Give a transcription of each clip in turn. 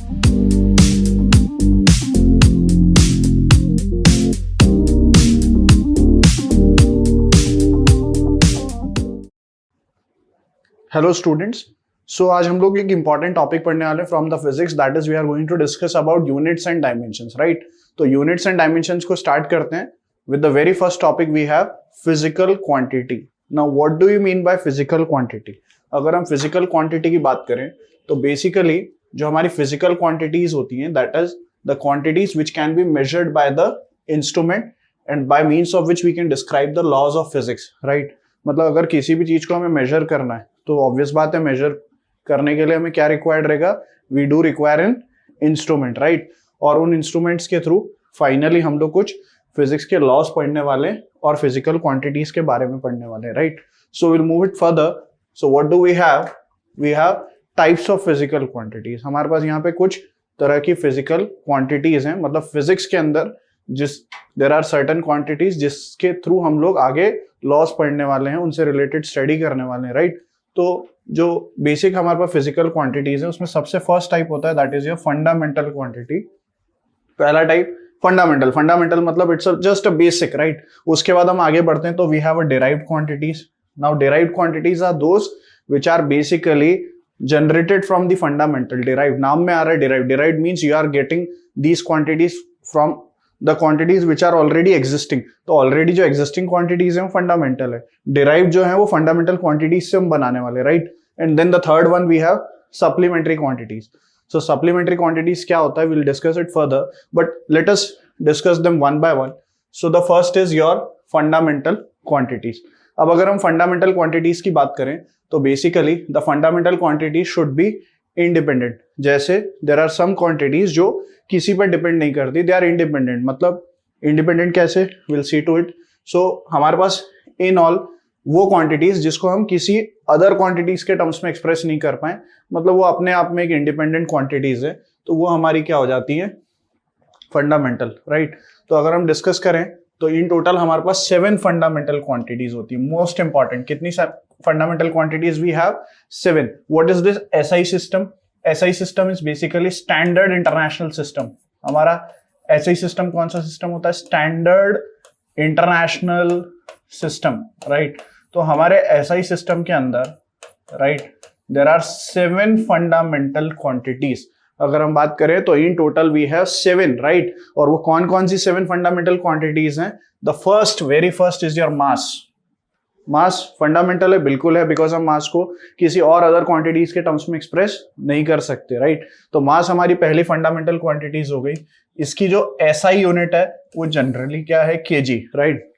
Hello students, सो आज हम लोग एक इंपॉर्टेंट टॉपिक पढ़ने वाले हैं from the physics, that is we are going to discuss about units and dimensions, right. तो यूनिट्स एंड डायमेंशंस को स्टार्ट करते हैं with the very first topic we have physical quantity. Now what do you mean by physical quantity? अगर हम physical quantity की बात करें तो बेसिकली जो हमारी फिजिकल क्वांटिटीज होती हैं that is the quantities which can be measured by the instrument and by means of which we can describe the laws of physics, right. मतलब अगर किसी भी चीज को हमें मेजर करना है तो ऑब्वियस बात है मेजर करने के लिए हमें क्या रिक्वायर्ड रहेगा, we do require an instrument, right. और उन इंस्ट्रूमेंट्स के थ्रू फाइनली हम लोग कुछ फिजिक्स के लॉज पढ़ने वाले और फिजिकल क्वांटिटीज के बारे में पढ़ने वाले, right. So will move it further. So what do we have types of physical quantities. हमारे पास यहाँ पे कुछ तरह की फिजिकल क्वांटिटीज हैं, मतलब फिजिक्स के अंदर देर आर सर्टन क्वांटिटीज जिसके थ्रू हम लोग आगे लॉस पढ़ने वाले हैं, उनसे रिलेटेड स्टडी करने वाले हैं, राइट। तो जो बेसिक हमारे पास फिजिकल क्वांटिटीज है उसमें सबसे फर्स्ट टाइप होता है that is your fundamental quantity. पहला टाइप फंडामेंटल मतलब it's just a basic, right. उसके बाद हम आगे बढ़ते हैं तो we have a derived quantities. Now derived quantities are those which are basically generated from the fundamental. Derived नाम में आ रहा है derived means you are getting these quantities from the quantities which are already existing. तो already जो existing quantities है वो fundamental है, डिराइव जो है वो फंडामेंटल क्वांटिटीज से हम बनाने वाले, right. And then the third one we have supplementary quantities. So supplementary quantities क्या होता है, will discuss it further, but let us discuss them one by one. So the first is your fundamental quantities. अब अगर हम fundamental quantities की बात करें तो basically the fundamental quantities should be independent. जैसे देर आर सम क्वांटिटीज जो किसी पर डिपेंड नहीं करती, दे आर इंडिपेंडेंट। मतलब इंडिपेंडेंट कैसे, विल सी टू इट। सो हमारे पास इन ऑल वो क्वांटिटीज जिसको हम किसी अदर क्वांटिटीज के टर्म्स में एक्सप्रेस नहीं कर पाए, मतलब वो अपने आप में एक इंडिपेंडेंट क्वांटिटीज है, तो वो हमारी क्या हो जाती है, फंडामेंटल, राइट। तो अगर हम डिस्कस करें तो इन टोटल हमारे पास 7 फंडामेंटल क्वांटिटीज होती है। मोस्ट इंपॉर्टेंट कितनी fundamental quantities we have, 7। What is this SI system? SI system is basically standard international system. हमारा एसआई सिस्टम कौन सा सिस्टम होता है, स्टैंडर्ड इंटरनेशनल सिस्टम, राइट। तो हमारे एसआई सिस्टम के अंदर, right, there are 7 fundamental quantities. अगर हम बात करें तो in total we have 7, right. और वो कौन कौन सी 7 फंडामेंटल क्वांटिटीज हैं? The very first is your mass. Mass fundamental है, बिल्कुल है, बिकॉज हम मास को किसी और अदर क्वांटिटीज के टर्म्स में एक्सप्रेस नहीं कर सकते, राइट। तो मास हमारी पहली फंडामेंटल क्वांटिटीज हो गई। इसकी जो एसआई यूनिट है वो जनरली क्या है, केजी, राइट।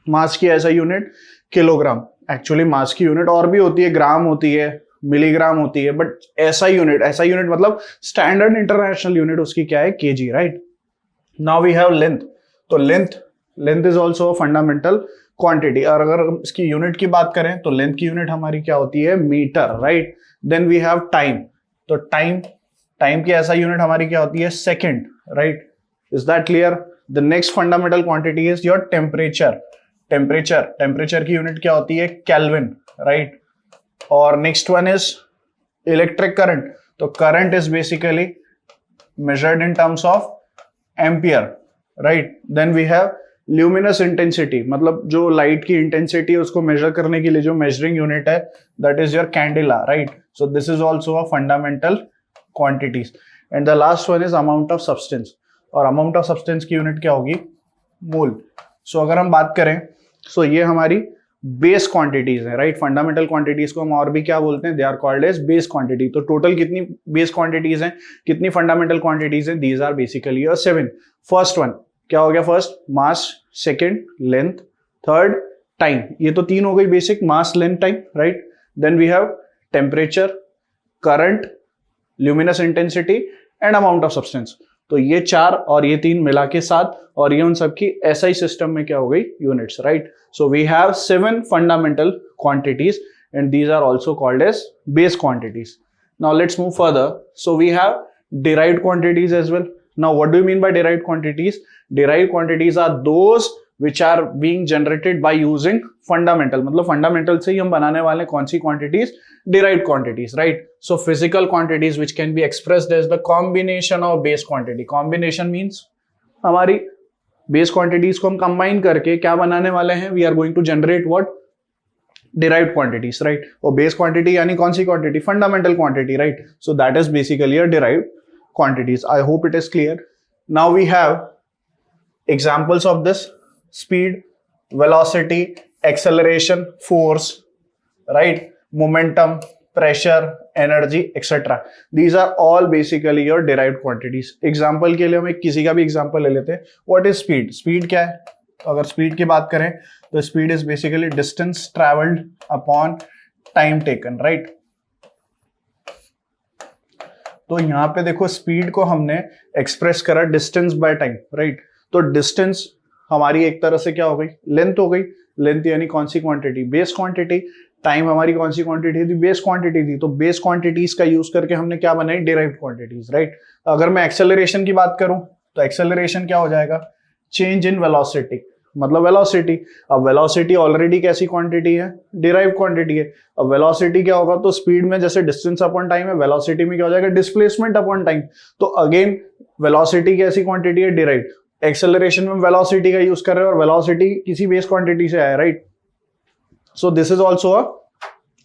मास की SI unit kilogram. Actually mass की यूनिट और भी होती है, ग्राम होती है, मिलीग्राम होती है, बट एसआई यूनिट मतलब स्टैंडर्ड इंटरनेशनल यूनिट उसकी क्या है, KG, right. Now we have length. तो length is also fundamental quantity. और अगर हम इसकी यूनिट की बात करें तो लेंथ की यूनिट हमारी क्या होती है, metre, right. Then we have time. तो टाइम की ऐसा यूनिट हमारी क्या होती है, second, right. Is that clear? The next fundamental quantity is your temperature की यूनिट क्या होती है, केल्विन, राइट। और next one is electric current. तो current is basically measured in terms of ampere, right. Then we have luminous intensity, मतलब जो light की intensity है उसको मेजर करने के लिए जो मेजरिंग यूनिट है that is your candela, right. So this is also a fundamental quantities. And the last one is amount of substance. और अमाउंट ऑफ सब्सटेंस की यूनिट क्या होगी, मोल। सो अगर हम बात करें सो ये हमारी बेस क्वांटिटीज है, राइट। फंडामेंटल क्वांटिटीज को हम और भी क्या बोलते हैं, they are called as base quantity. तो टोटल कितनी बेस क्वांटिटीज हैं, कितनी फंडामेंटल क्वांटिटीज हैं, these are basically 7। First one क्या हो गया, first mass, second length, third time. ये तो 3 हो गई basic, mass, length, time, right. Then we have temperature, current, luminous intensity and amount of substance. तो ये 4 और ये 3 मिला के 7, और ये उन सबकी एसआई सिस्टम में क्या हो गई, units, right. So we have 7 fundamental quantities and these are also called as base quantities. Now let's move further. So we have derived quantities as well. Now, what do you mean by derived quantities? Derived quantities are those which are being generated by using fundamental, मतलब fundamental से ही हम बनाने वाले कौन सी quantities, derived quantities, right. So physical quantities which can be expressed as the combination of base quantity. Combination means हमारी base quantities को हम कंबाइन करके क्या बनाने वाले हैं, we are going to generate what, derived quantities, right. और base quantity यानी कौन सी quantity, fundamental quantity, right. So that is basically a derived quantities. I hope it is clear. Now we have examples of this: speed, velocity, acceleration, force, right, momentum, pressure, energy, etc. These are all basically your derived quantities. Example के लिए हम एक किसी का भी example ले लेते हैं. What is speed? Speed क्या है? अगर speed की बात करें तो speed is basically distance traveled upon time taken, right? तो यहाँ पे देखो स्पीड को हमने एक्सप्रेस करा डिस्टेंस बाय टाइम, राइट. तो डिस्टेंस हमारी एक तरह से क्या हो गई, लेंथ हो गई. लेंथ यानी कौन सी क्वांटिटी, बेस क्वांटिटी. टाइम हमारी कौन सी क्वांटिटी थी, बेस क्वांटिटी थी. तो बेस क्वांटिटीज का यूज करके हमने क्या बनाई, डिराइव्ड क्वांटिटीज, राइट. अगर मैं एक्सेलरेशन की बात करूं तो एक्सेलरेशन क्या हो जाएगा, चेंज इन वेलोसिटी, मतलब वेलोसिटी. अब वेलोसिटी ऑलरेडी कैसी क्वांटिटी है, डिराइव्ड क्वांटिटी है. अब वेलोसिटी क्या होगा, तो स्पीड में जैसे डिस्टेंस अपॉन टाइम है, वेलोसिटी में क्या हो जाएगा, डिस्प्लेसमेंट अपॉन टाइम. तो अगेन वेलोसिटी कैसी क्वांटिटी है, डिराइव्ड. एक्सेलरेशन में वेलोसिटी का यूज कर रहे हैं और वेलोसिटी किसी बेस क्वांटिटी से आया, right. So this is also a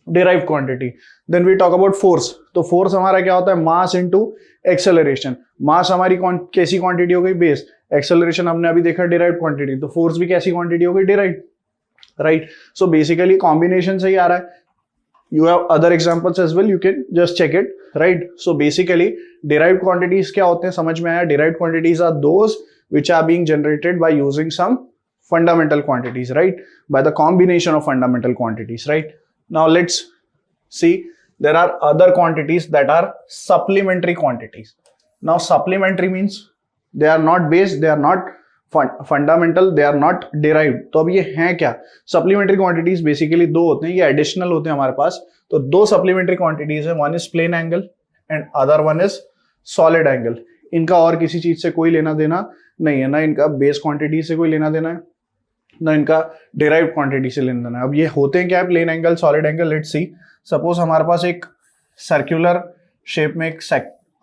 derived quantity. Then we talk about force. तो फोर्स हमारा क्या होता है, मास इनटू एक्सेलरेशन. मास हमारी कैसी क्वांटिटी हो गई, बेस. एक्सेलरेशन हमने अभी देखा डिराइव्ड क्वांटिटी, तो फोर्स भी कैसी क्वांटिटी हो गई, derived, right. So basically combination से ही आ रहा है. You have other examples as well, you can just check it, right. So basically derived quantities क्या होते हैं, समझ में आया. derived quantities are those which are being generated by using some fundamental quantities, right, by the combination of fundamental quantities, right. Now let's see, there are other quantities that are supplementary quantities. Now supplementary means they are not base, they are not fundamental, they are not derived. तो अब ये हैं क्या, supplementary quantities basically दो होते हैं, ये additional होते हैं हमारे पास. तो दो सप्लीमेंट्री क्वांटिटीज है, one is plane angle and other one is solid angle. इनका और किसी चीज से कोई लेना देना नहीं है, ना इनका बेस क्वांटिटी से कोई लेना देना है, ना इनका डिराइव्ड क्वांटिटी से लेना देना है. अब ये होते हैं क्या, plane angle, solid angle. Let's see, suppose हमारे पास एक सर्क्यूलर शेप में एक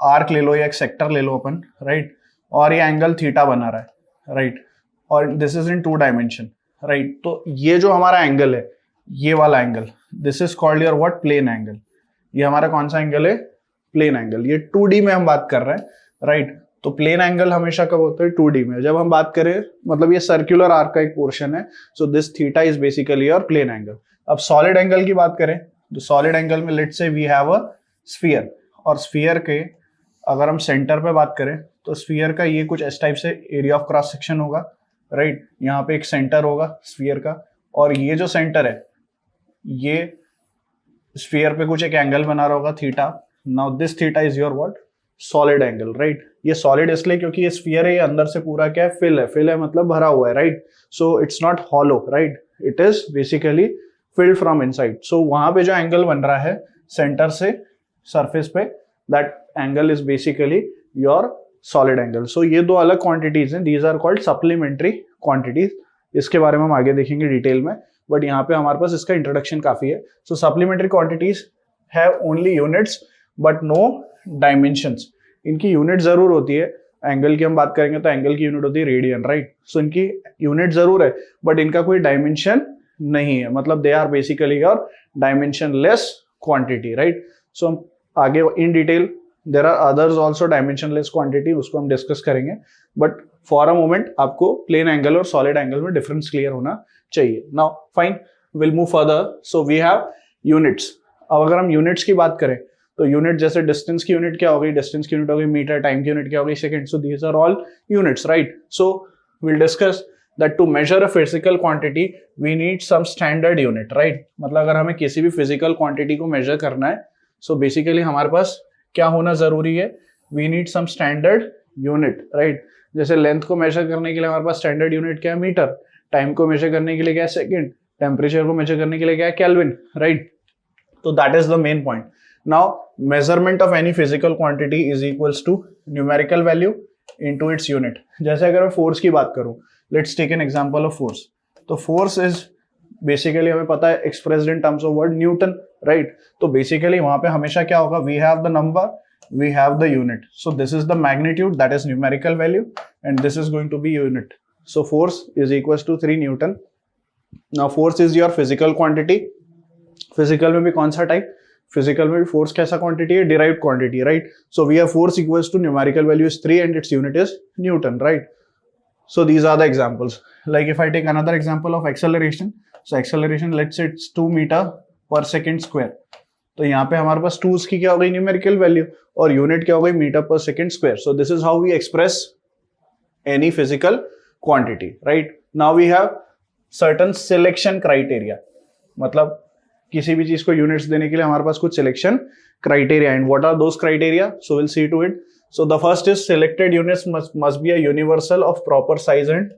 आर्क ले लो या एक सेक्टर ले लो अपन, राइट. और ये एंगल थीटा बना रहा है, राइट. और this is in 2 dimension, right. तो ये जो हमारा एंगल है, ये वाला angle, this is called your what, plane angle. ये हमारा कौन सा एंगल है, प्लेन एंगल. ये 2D में हम बात कर रहे हैं, राइट. तो प्लेन एंगल हमेशा कब होता है, 2D में. जब हम बात करें, मतलब ये सर्कुलर आर्क का एक पोर्शन है, so this theta is basically your plane angle. अब सॉलिड एंगल की बात करें तो सॉलिड एंगल में let's say we have a sphere, और स्फीयर के अगर हम सेंटर पे बात करें तो स्फीयर का ये कुछ इस टाइप से एरिया ऑफ क्रॉस सेक्शन होगा, राइट. यहाँ पे एक सेंटर होगा स्फीयर का, और ये जो सेंटर है ये स्फीयर पे कुछ एक एंगल बना रहा होगा, theta. Now this theta is your what, solid angle, right. ये सॉलिड इसलिए क्योंकि ये स्फीयर है, ये अंदर से पूरा क्या है, फिल है. फिल है मतलब भरा हुआ है, right. So it's not hollow, right, it is basically filled from inside. So वहां पे जो एंगल बन रहा है सेंटर से सरफेस पे, that angle is basically your solid angle. So ये दो अलग क्वांटिटीज हैं, these are called supplementary quantities. इसके बारे में हम आगे देखेंगे डिटेल में, बट यहाँ पे हमारे पास इसका इंट्रोडक्शन काफी है. So supplementary quantities have only units but no dimensions. इनकी यूनिट जरूर होती है. एंगल की हम बात करेंगे तो एंगल की यूनिट होती है रेडियन, राइट. सो इनकी यूनिट जरूर है बट इनका कोई डायमेंशन नहीं है, मतलब they are basically your dimensionless quantity, right. So हम आगे in detail, there are others also dimensionless quantity, उसको हम डिस्कस करेंगे. बट फॉर अ मोमेंट आपको प्लेन एंगल और सॉलिड एंगल में डिफरेंस क्लियर होना चाहिए. Now fine, will move further. So we have units. अब अगर हम यूनिट्स की बात करें तो यूनिट जैसे डिस्टेंस की यूनिट क्या हो गई, डिस्टेंस की यूनिट हो गई मीटर, टाइम की यूनिट क्या हो गई, second. So these are all units, right. So will discuss that to measure a physical quantity we need some standard unit, right. मतलब अगर हमें किसी भी फिजिकल क्वांटिटी को मेजर करना है, सो बेसिकली हमारे पास क्या होना जरूरी है, we need some standard unit, right. जैसे लेंथ को मेजर करने के लिए हमारे पास स्टैंडर्ड यूनिट क्या है, मीटर. टाइम को मेजर करने के लिए क्या है, सेकंड. टेम्परेचर को मेजर करने के लिए क्या है, केल्विन, राइट. तो that is the main point. Now measurement of any physical quantity is equals to numerical value into its unit. जैसे अगर मैं फोर्स की बात करूं, let's take an example of force. तो फोर्स इज बेसिकली हमें पता है expressed in terms of word Newton, right. तो बेसिकली वहां पे हमेशा क्या होगा, we have the number, we have the unit, so this is the magnitude, that is numerical value, and this is going to be unit. So force is equals to 3 Newton. Now force is your physical quantity. Physical में भी कौन सा type, physical में भी force कैसा quantity है, derived quantity, right? So we have force equals to numerical value is 3 and its unit is Newton, right? So these are the examples. Like if I take another example of acceleration, so acceleration, let's say it's 2 meter per second square. तो यहाँ पे हमारे पास 2 की क्या हो गई, numerical value, और unit क्या हो गई, मीटर पर second square. So this is how we express any physical quantity, right. Now we have certain selection criteria, मतलब किसी भी चीज को यूनिट्स देने के लिए हमारे पास कुछ selection criteria, and what are those criteria, so will see to it. So the first is selected units must be a universal of proper size and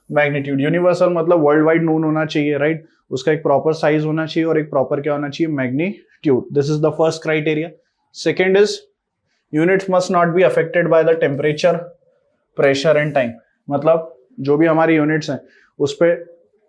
magnitude. Universal मतलब वर्ल्ड वाइड नोन होना चाहिए, right. उसका एक proper size होना चाहिए और एक proper क्या होना चाहिए, magnitude. This is the first criteria. Second is units must not be affected by the temperature, pressure and time. मतलब जो भी हमारी यूनिट्स हैं उस पर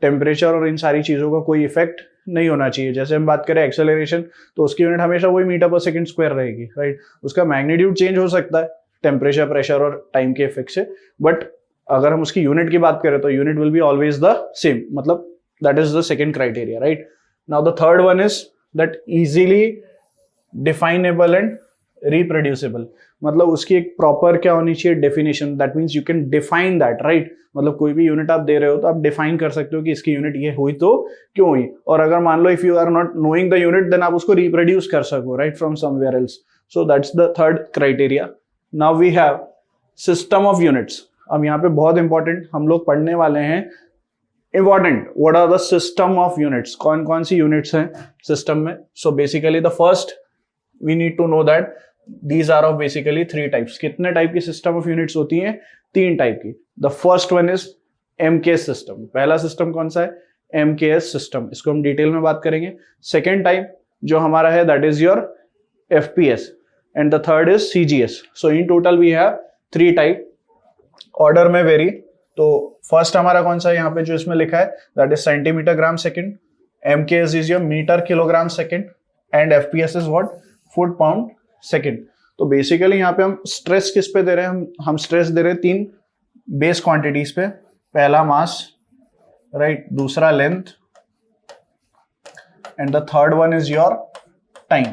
टेम्परेचर और इन सारी चीजों का कोई इफेक्ट नहीं होना चाहिए। जैसे हम बात करें एक्सेलरेशन, तो उसकी यूनिट हमेशा वही मीटर पर सेकंड स्क्वायर रहेगी, राइट। उसका मैग्नीट्यूड चेंज हो सकता है टेम्परेचर, प्रेशर और टाइम के इफेक्ट से, बट अगर हम उसकी यूनिट की बात करें तो unit will be always the same, मतलब that is the second criteria, right. Now the third one is that easily definable and reproducible. मतलब उसकी एक प्रॉपर क्या होनी चाहिए, definition, that means you can define that, right. मतलब कोई भी यूनिट आप दे रहे हो तो आप डिफाइन कर सकते हो कि इसकी यूनिट ये हुई तो क्यों हुई, और अगर मान लो if you are not knowing the unit then आप उसको रिप्रोड्यूस कर सको, right, from somewhere else. So that's the third criteria. Now we have system of units. अब यहाँ पे बहुत इंपॉर्टेंट हम लोग पढ़ने वाले हैं, important, what are the system of units, कौन कौन सी यूनिट्स हैं सिस्टम में। So basically the first we need to know that these are of basically 3 types. कितने टाइप की सिस्टम ऑफ यूनिट्स होती हैं, 3 टाइप की। The first one is MKS system. पहला सिस्टम कौन सा है, एमकेएस सिस्टम, इसको हम डिटेल में बात करेंगे। सेकेंड टाइप जो हमारा है that is your FPS, and the third is CGS. So in total we have 3 type, order में वेरी। तो फर्स्ट हमारा कौन सा है यहाँ पे जो इसमें लिखा है, that is centimetre gram second, MKS is your metre kilogram second, and FPS is what, foot pound second. तो बेसिकली यहाँ पे हम स्ट्रेस किस पे दे रहे हैं, हम स्ट्रेस दे रहे हैं 3 बेस क्वांटिटीज पे। पहला मास, राइट, दूसरा length, and the third one is your time.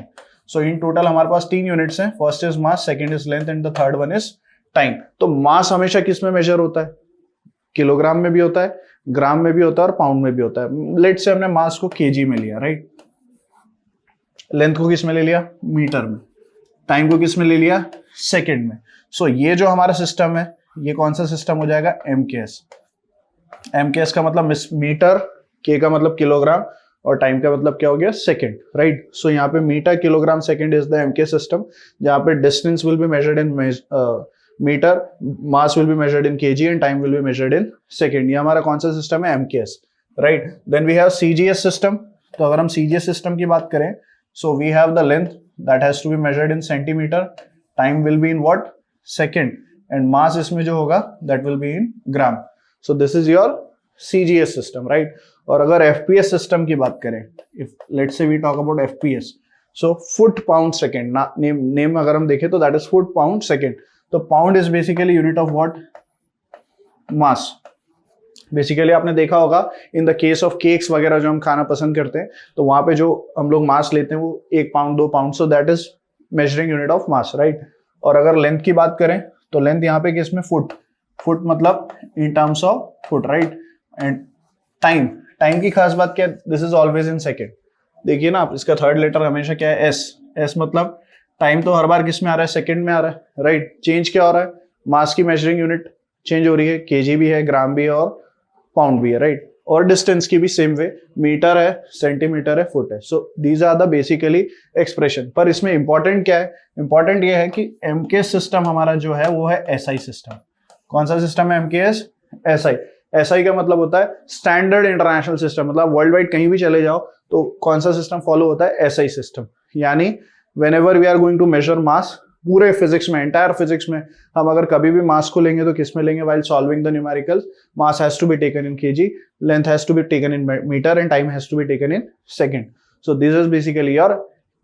So in total हमारे पास 3 यूनिट्स हैं, first is mass, second is length, and the third one is time. तो मास हमेशा किस में मेजर होता है, किलोग्राम में भी होता है, ग्राम में भी होता है और पाउंड में भी होता है। लेट्स से हमने मास को केजी में लिया, राइट, लेंथ को किस में ले लिया, मीटर में, टाइम को किस में ले लिया, सेकंड में। सो ये जो हमारा सिस्टम है ये कौन सा सिस्टम हो जाएगा, एमकेएस। एमकेएस का मतलब मीटर, के का मतलब किलोग्राम, और टाइम का मतलब क्या हो गया, सेकंड, राइट। सो यहाँ पे metre kilogram second is the MKS system, जहाँ पे distance will be measured in metre, mass will be measured in KG, and time will be measured in second. ये हमारा कौन सा सिस्टम है, MKS, right. Then we have CGS system. तो अगर हम सीजीएस सिस्टम की बात करें, so we have the length that has to be measured in centimeter, time will be in what, second, and mass इसमें जो होगा that will be in gram. So this is your CGS system, right? और अगर FPS system की बात करें, if let's say we talk about FPS, so foot pound second, name अगर हम देखें तो that is foot pound second. तो pound is basically unit of what, mass. Basically आपने देखा होगा in the case of cakes वगैरह जो हम खाना पसंद करते हैं, तो वहां पे जो हम लोग मास लेते हैं वो 1 pound 2 pound, so that is measuring unit of mass, right. और अगर लेंथ की बात करें तो लेंथ यहाँ पे किस में, फुट, फुट मतलब इन terms of foot, right. And time, time की खास बात क्या है, this is always in second. देखिए ना आप, इसका थर्ड लेटर हमेशा क्या है, एस। एस मतलब टाइम तो हर बार किस में आ रहा है, सेकेंड में आ रहा है, राइट। चेंज क्या हो रहा है, मास की मेजरिंग यूनिट चेंज हो रही है, केजी भी है, ग्राम भी है और पाउंड भी है, राइट। और डिस्टेंस की भी सेम वे, मीटर है, सेंटीमीटर है, फुट है। So these are the basically expression. पर इसमें इंपॉर्टेंट क्या है, इंपॉर्टेंट ये है कि एमकेएस सिस्टम हमारा जो है वो है एसआई सिस्टम। कौन सा सिस्टम है, एमकेएस, एसआई। एसआई का मतलब होता है स्टैंडर्ड इंटरनेशनल सिस्टम, मतलब वर्ल्ड वाइड कहीं भी चले जाओ तो कौन सा सिस्टम फॉलो होता है, एसआई सिस्टम। यानी whenever we are going to measure mass, पूरे फिजिक्स में, एंटायर फिजिक्स में हम अगर कभी भी मास को लेंगे तो किस में लेंगे? While solving the numericals, mass has to be taken in KG, length has to be taken in metre and time has to be taken in second. So this is basically your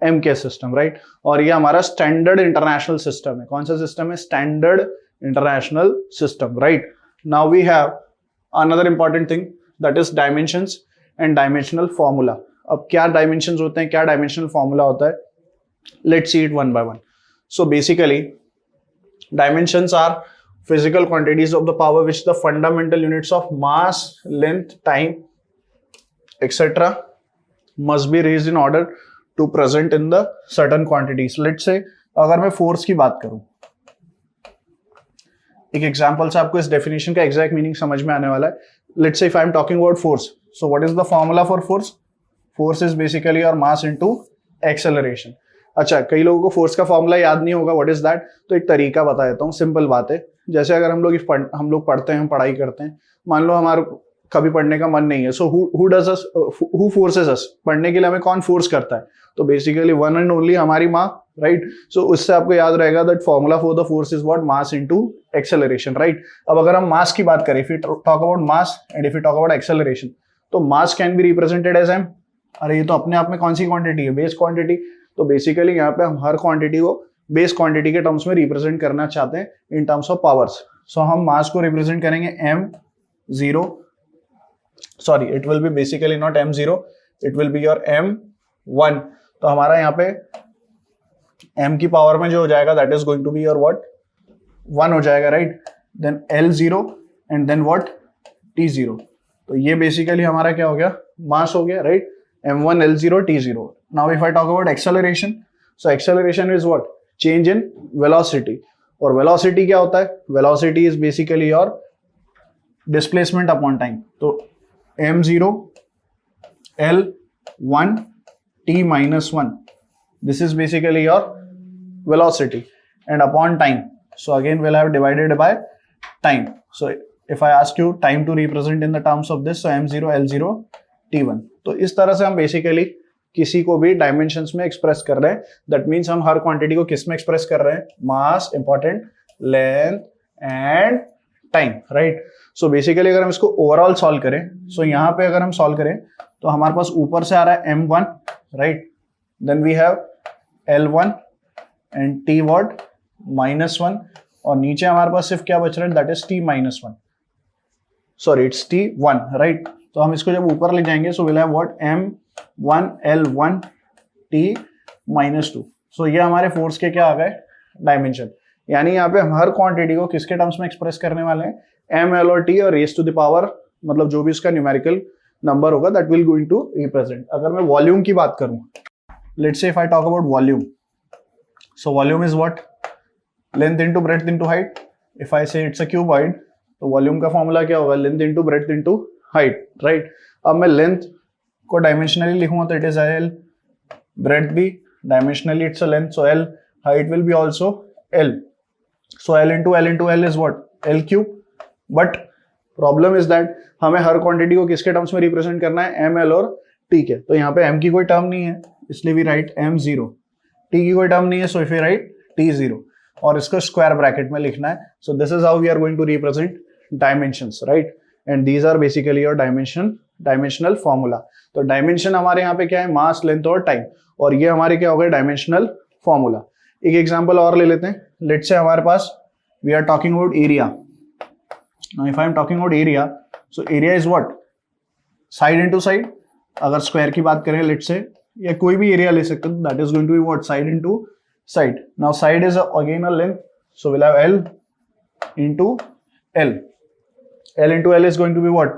MK system, right. और ये हमारा standard international system है. कौन सा system है? Standard international system, right. Now we have another important thing that is dimensions and dimensional formula. अब क्या dimensions होते हैं, क्या डायमेंशनल फॉर्मूला होता है? Let's see it one by one. So basically dimensions are physical quantities of the power which the fundamental units of mass, length, time, etc. must be raised in order to present in the certain quantities. Let's say अगर मैं force की बात करूं, एक example से आपको इस definition का एग्जैक्ट मीनिंग समझ में आने वाला है. Let's say if I am talking about force, so what is the formula for force? Force is basically your mass into acceleration. अच्छा, कई लोगों को फोर्स का फॉर्मूला याद नहीं होगा. What is that? तो एक तरीका बता देता हूँ, सिंपल बात है. जैसे अगर हम लोग पढ़ते हैं, पढ़ाई करते हैं, मान लो हमारा कभी पढ़ने का मन नहीं है, सो हु फोर्सेस अस? पढ़ने के लिए हमें कौन फोर्स करता है? तो बेसिकली वन एंड ओनली हमारी माँ, राइट. सो उससे आपको याद रहेगा that formula for the force is what? Mass into acceleration, right. अब अगर हम मास की बात करें, if you talk about mass and if you talk about acceleration, तो mass can be represented as m. अरे ये तो अपने आप में कौन सी क्वांटिटी है? Base quantity. तो बेसिकली यहाँ पे हम हर क्वांटिटी को बेस क्वांटिटी के टर्म्स में रिप्रेजेंट करना चाहते हैं in terms of powers. So हम मास को रिप्रेजेंट करेंगे m0, sorry it will be basically not m0, it will be your m1. तो हमारा यहाँ पे m की पावर में जो हो जाएगा that is going to be your what? 1 हो जाएगा, right. Then L0 and then what? T0. तो ये बेसिकली हमारा क्या हो गया? मास हो गया, right. M1, L0, T0. Now if I talk about acceleration, so acceleration is what? Change in velocity. और velocity क्या होता है? Velocity is basically your displacement upon time. तो M0, L1, T minus 1. This is basically your velocity. And upon time. So again we'll have divided by time. So if I ask you time to represent in the terms of this, so M0, L0, T1. तो इस तरह से हम basically किसी को भी dimensions में express कर रहे हैं. दैट मीन्स हम हर क्वांटिटी को किस में एक्सप्रेस कर रहे हैं? Mass, important, length and time, right. So basically अगर हम इसको ओवरऑल सॉल्व करें, सो यहाँ पे अगर हम सॉल्व करें तो हमारे पास ऊपर से आ रहा है m1, right. Then we have L1 and T what? -1. और नीचे हमारे पास सिर्फ क्या बच रहा है? That is T-1. Sorry it's T1, right. तो हम इसको जब ऊपर ले जाएंगे, सो will have what? M1, L1, T-2. सो ये हमारे फोर्स के क्या आ गए? डायमेंशन. यानी यहाँ पे हम हर क्वांटिटी को किसके टर्म्स में एक्सप्रेस करने वाले हैं? M, L और T और रेज टू द पावर, मतलब जो भी उसका न्यूमेरिकल नंबर होगा that will going to represent. अगर मैं वॉल्यूम की बात करूं, let's say if I talk about volume, so volume is what? Length into breadth into height. If I say it's a cuboid, तो वॉल्यूम का formula क्या होगा? Length into breadth into height, right. अब मैं length को dimensionally लिखूंगा तो it is L, breadth भी dimensionally it's a length, so L, height will be also L. So L into L is what? L cube. But problem is that हमें हर quantity को किसके terms में represent करना है? M, L और T के. तो यहाँ पे M की कोई टर्म नहीं है, इसलिए भी राइट M0. T की कोई टर्म नहीं है, so if we write T0. और इसको स्क्वायर ब्रैकेट में लिखना है. So this is how we are going to represent dimensions, right. And these are basically your dimensional formula. तो डायमेंशन हमारे यहाँ पे क्या है? मास, लेंथ और टाइम. और ये हमारे क्या हो गए? Dimensional formula. एक एग्जांपल और ले लेते हैं. लेट्स से हमारे पास we are talking about area. Now if I am talking about area, so area is what? Side into side. अगर स्क्वायर की बात करें लेट्स से, या कोई भी एरिया ले सकते हो, that is going to be what? Side into side. Now side is again a length, so will have L into L. L into L is going to be what?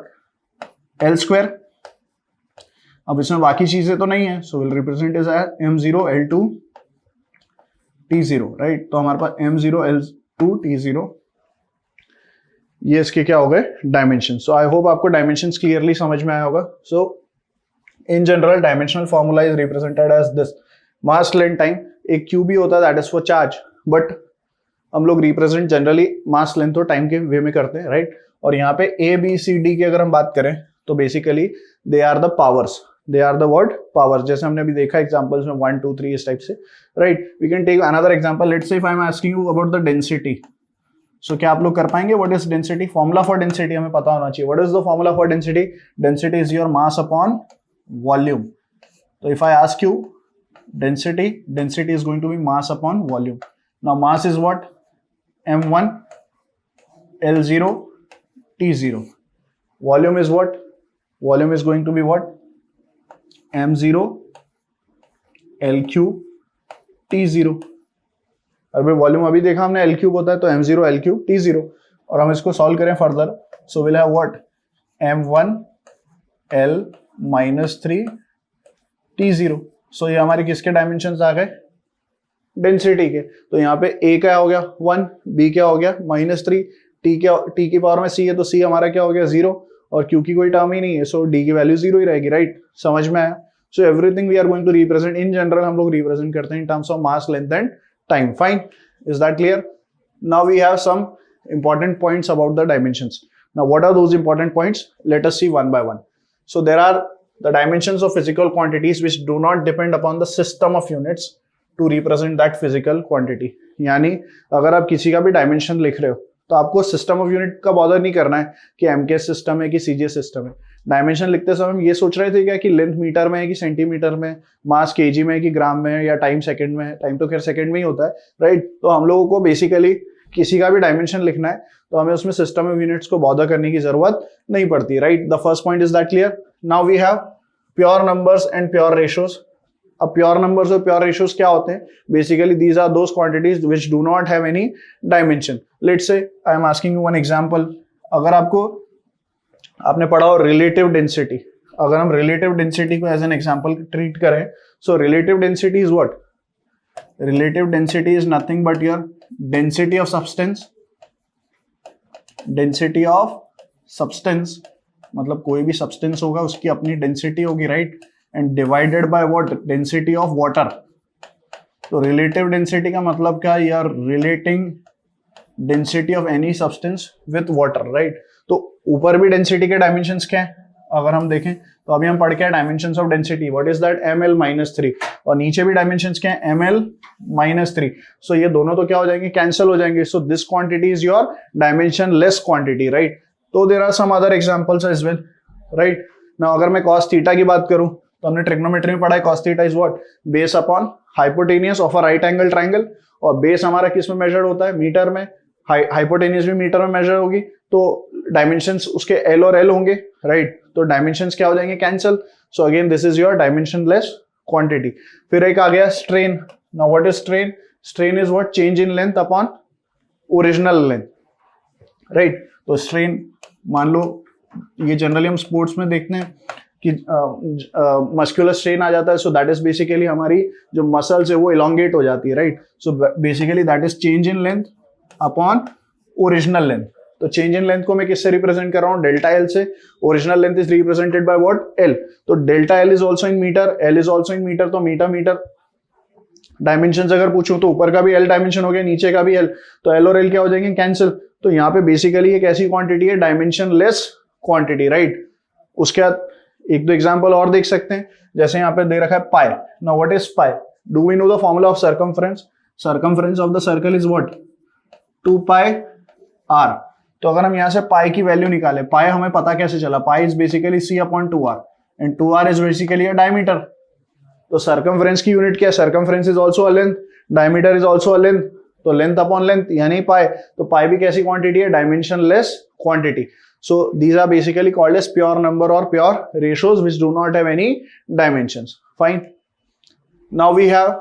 L square. अब इसमें बाकी चीजें तो नहीं है, so will represent is M0, L2, T0, right. तो हमारे पास M0, L2, T0, ये इसके क्या हो गए? डायमेंशन. सो आई होप आपको डायमेंशंस क्लियरली समझ में आया होगा. So in general dimensional formula is represented as this: mass, length, time. एक क्यू भी होता है that is for charge, but हम लोग रिप्रेजेंट जनरली मास, लेंथ और टाइम के वे में करते हैं, राइट. और यहाँ पे A, B, C, D की अगर हम बात करें तो basically they are the powers. They are the word power. जैसे हमने अभी देखा एग्जांपल्स में 1 2 3 इस टाइप से, right. We can take another example, let's say if I am asking you about the density, so क्या आप लोग कर पाएंगे? What is density? Formula for density हमें पता होना चाहिए। What is the formula for density? Density is your mass upon volume. तो if I ask you density, density is going to be mass upon volume. Now mass is what? m1 l0 t0. volume is what? Volume is going to be what? m0 l cube t0. अभी volume अभी देखा हमने l cube होता है, तो m0 l cube t0, और हम इसको सॉल्व करें further, so will have what? m1 l minus 3 t0. सो ये हमारे किसके डायमेंशंस आ गए? डेंसिटी के। तो यहाँ पे a क्या हो गया? 1, b क्या हो गया? -3, t की पावर में c है, तो c हमारा क्या हो गया? 0, और q की कोई टर्म ही नहीं है, सो d की वैल्यू 0 ही रहेगी, राइट। समझ में आया? So everything we are going to represent, in general हम लोग रिप्रेजेंट करते हैं in terms of mass, length and time. Fine, is that clear? Now we have some important points about the dimensions. Now what are those important points? Let us see one by one. So there are the dimensions of physical quantities which do not depend upon the system of units to represent that physical quantity. यानी अगर आप किसी का भी dimension लिख रहे हो तो आपको सिस्टम ऑफ यूनिट का बॉदर नहीं करना है कि एमके सिस्टम है कि सीजे सिस्टम है। डायमेंशन लिखते समय हम ये सोच रहे थे क्या कि लेंथ मीटर में है कि सेंटीमीटर में, मास केजी में है कि ग्राम में, या टाइम सेकंड में है। टाइम तो खैर सेकंड में ही होता है, राइट। तो हम लोगों को बेसिकली किसी का भी डायमेंशन लिखना है तो हमें उसमें सिस्टम ऑफ यूनिट्स को बॉदर करने की जरूरत नहीं पड़ती, right. The first point is that clear. Now we have pure numbers and pure ratios. अब प्योर नंबर्स और प्योर रेशियोज क्या होते हैं? Basically these are those quantities which do not have any dimension. Let's say I am asking you one example. अगर आपने पढ़ा हो relative density, अगर हम रिलेटिव डेंसिटी को एज एन एग्जांपल ट्रीट करें, so relative density is what? Relative density is nothing but your density of substance. Density of substance मतलब कोई भी सब्सटेंस होगा उसकी अपनी डेंसिटी होगी, right, and divided by what? Density of water. तो relative density का मतलब क्या? You are relating density of any substance with water, right. तो ऊपर भी डेंसिटी के डायमेंशंस क्या है अगर हम देखें तो अभी हम पढ़ के dimensions of density, what is that? ml-3, और नीचे भी डायमेंशंस क्या है? ml-3। सो ये दोनों तो क्या हो जाएंगे? कैंसिल हो जाएंगे। So this quantity is your dimensionless quantity, right. तो there are some other examples as well, right. Now अगर मैं cos थीटा की बात करूं तो हमने ट्रिग्नोमेट्री में पढ़ा है cos theta is what? Base upon hypotenuse of a right angle triangle, और बेस हमारा किस में मेजर होता है? मीटर में। हाइपोटेनियस भी मीटर में मेजर होगी, तो डायमेंशंस उसके एल और एल होंगे, राइट। तो डायमेंशंस क्या हो जाएंगे? Cancel. So again this is your dimensionless quantity. फिर एक आ गया strain. Now what is strain? Strain is what? Change in length upon original length, right. तो स्ट्रेन मान लो ये जनरली हम स्पोर्ट्स में देखते हैं कि मस्कुलर स्ट्रेन आ जाता है, सो दैट इज बेसिकली हमारी जो मसल्स है वो इलोंगेट हो जाती है, right. So basically that is change in length upon original length. तो चेंज इन लेंथ को मैं किससे रिप्रेजेंट कर रहा हूँ? डेल्टा एल से। Original length is represented by what? L. तो delta L is also in metre, L is also in metre, तो मीटर मीटर। डायमेंशन अगर पूछूं तो ऊपर का भी एल डायमेंशन हो गया, नीचे का भी एल, तो एल और एल क्या हो जाएंगे? कैंसिल। तो यहाँ पे बेसिकली एक ऐसी क्वांटिटी है डायमेंशन लेस क्वांटिटी, राइट। उसके बाद एक दो एग्जांपल और देख सकते हैं, जैसे यहाँ पे दे रखा है pi. Now what is pi? Do we know the formula of circumference? Circumference of the circle is what? 2 pi r। तो अगर हम यहाँ से पाई की वैल्यू निकाले, पाई हमें पता कैसे चला? Pi is basically c upon 2r, and 2r is basically a diameter. तो सर्कमफ्रेंस की यूनिट क्या है? Circumference is also a length, diameter is also a length, तो लेंथ अपॉन लेंथ यानी पाई। तो पाई भी कैसी क्वांटिटी है? Dimension less quantity. So these are basically called as pure number or pure ratios which do not have any dimensions. Fine. Now we have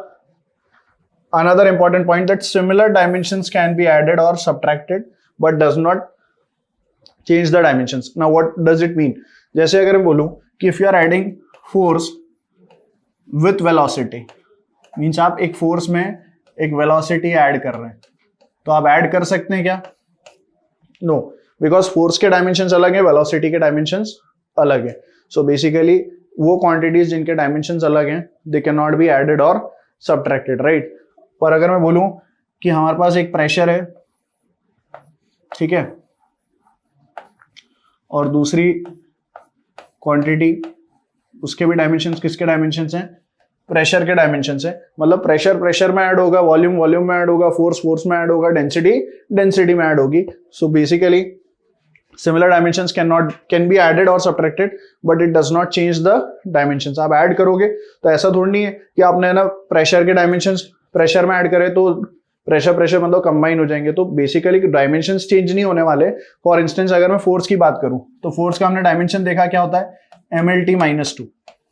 another important point that similar dimensions can be added or subtracted but does not change the dimensions. Now what does it mean? जैसे अगर मैं बोलूं कि if you are adding force with velocity, means आप एक force में एक velocity add कर रहे हैं, तो आप add कर सकते हैं क्या? No. बिकॉज फोर्स के डायमेंशंस अलग है, वेलोसिटी के डायमेंशंस अलग है। सो बेसिकली वो क्वांटिटीज जिनके डायमेंशंस अलग हैं they can not be added और सब्ट्रैक्टेड, राइट। पर अगर मैं बोलूं कि हमारे पास एक प्रेशर है, ठीक है, और दूसरी क्वांटिटी उसके भी डायमेंशंस किसके डायमेंशंस हैं, प्रेशर के डायमेंशंस है। मतलब प्रेशर प्रेशर में ऐड होगा, वॉल्यूम वॉल्यूम में ऐड होगा, फोर्स फोर्स में ऐड होगा, डेंसिटी डेंसिटी में ऐड होगी। So basically similar dimensions can be added और subtracted but it does not change the dimensions. आप ऐड करोगे तो ऐसा थोड़ी नहीं है कि आपने ना प्रेशर के डायमेंशंस प्रेशर में ऐड करे तो प्रेशर प्रेशर मतलब कंबाइन हो जाएंगे, तो बेसिकली डायमेंशंस चेंज नहीं होने वाले। फॉर इंस्टेंस अगर मैं फोर्स की बात करूं तो फोर्स का हमने डायमेंशन देखा क्या होता है, MLT-2,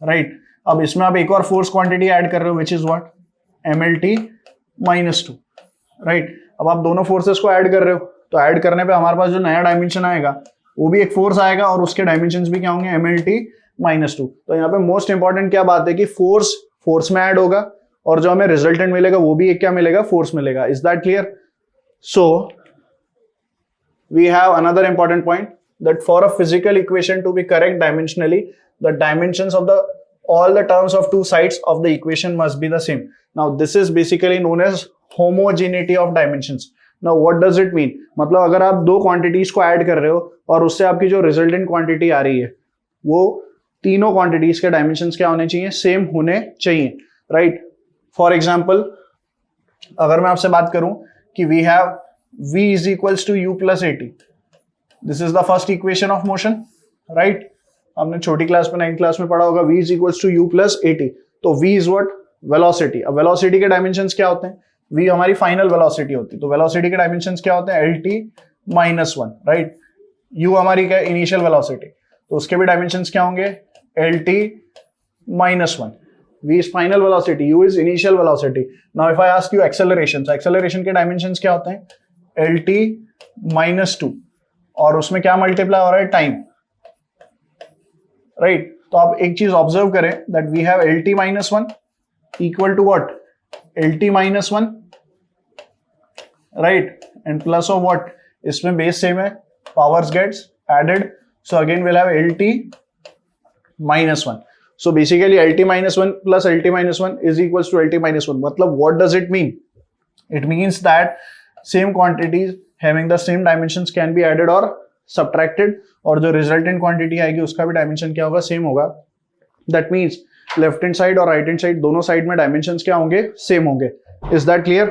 राइट। अब इसमें आप एक और फोर्स क्वांटिटी ऐड कर रहे हो which is what, MLT-2, right. अब आप दोनों फोर्सेस को ऐड कर रहे हो तो ऐड करने पे हमारे पास जो नया डायमेंशन आएगा वो भी एक फोर्स आएगा और उसके डायमेंशंस भी क्या होंगे, MLT-2। तो यहाँ पे मोस्ट इंपॉर्टेंट क्या बात है कि फोर्स फोर्स में ऐड होगा और जो हमें रिजल्टेंट मिलेगा वो भी एक क्या मिलेगा, फोर्स मिलेगा। Is that clear? So we have another important point that for a physical equation to be correct dimensionally, the dimensions of all the terms of two sides of the equation must be the same. Now this is basically known as homogeneity of dimensions. Now what does it mean? मतलब अगर आप दो quantities को add कर रहे हो और उससे आपकी जो रिजल्टेंट क्वांटिटी आ रही है वो तीनों क्वांटिटीज के डायमेंशंस क्या होने चाहिए, सेम होने चाहिए, राइट। फॉर एग्जाम्पल अगर मैं आपसे बात करूं कि we have v is equals to u plus at, this is the first equation of motion, right. हमने छोटी क्लास में 9th क्लास में पढ़ा होगा v is equals to u plus at। तो v इज व्हाट, वेलोसिटी। अब velocity के dimensions क्या होते हैं, v हमारी फाइनल वेलोसिटी होती है, तो वेलोसिटी के डायमेंशंस क्या होते हैं, LT-1, राइट। u हमारी क्या, इनिशियल वेलोसिटी, तो उसके भी डायमेंशंस क्या होंगे, LT-1। v is final velocity, u is initial velocity. Now if I ask you acceleration, acceleration के डायमेंशंस क्या होते हैं, LT-2, और उसमें क्या मल्टीप्लाई हो रहा है, टाइम, राइट। तो आप एक चीज ऑब्जर्व करें that we have LT-1 equal to what, LT-1, right, and plus of what, इसमें बेस सेम है, powers gets added, so again will have LT-1। So basically LT-1 plus LT-1 is equals to LT-1। मतलब what does it mean, it means that same quantities having the same dimensions can be added or subtracted, और जो resultant quantity आएगी उसका भी dimension क्या होगा, same होगा। That means left hand side और right hand side दोनों side में dimensions क्या होंगे, same होंगे। Is that clear?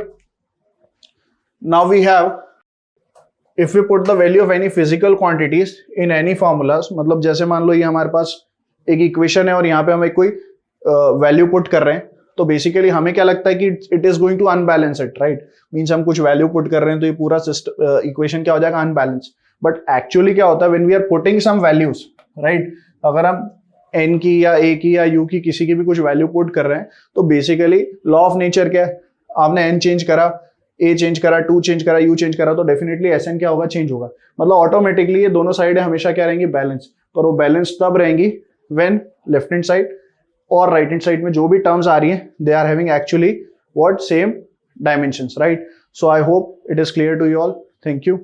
Now we have, if we put the value of any physical quantities in any formulas, मतलब जैसे मान लो ये हमारे पास एक equation है और यहाँ पे हम एक कोई value put कर रहे हैं, तो बेसिकली हमें क्या लगता है कि it is going to unbalance it, right. Means हम कुछ वैल्यू पुट कर रहे हैं तो ये पूरा इक्वेशन क्या हो जाएगा, अनबैलेंस। बट एक्चुअली क्या होता है, when we are putting some values, right, अगर हम n की या a की या u की किसी की भी कुछ वैल्यू पुट कर रहे हैं तो बेसिकली लॉ ऑफ नेचर क्या है, आपने n चेंज करा, a चेंज करा, 2 चेंज करा, u चेंज करा, तो डेफिनेटली Sn क्या होगा, चेंज होगा। मतलब ऑटोमेटिकली ये दोनों साइड हमेशा क्या रहेंगी, बैलेंस। और वो बैलेंस तब रहेंगी व्हेन लेफ्ट हैंड साइड और राइट हैंड साइड में जो भी टर्म्स आ रही हैं they are having actually what, same dimensions, right. So I hope it is clear to you all. Thank you.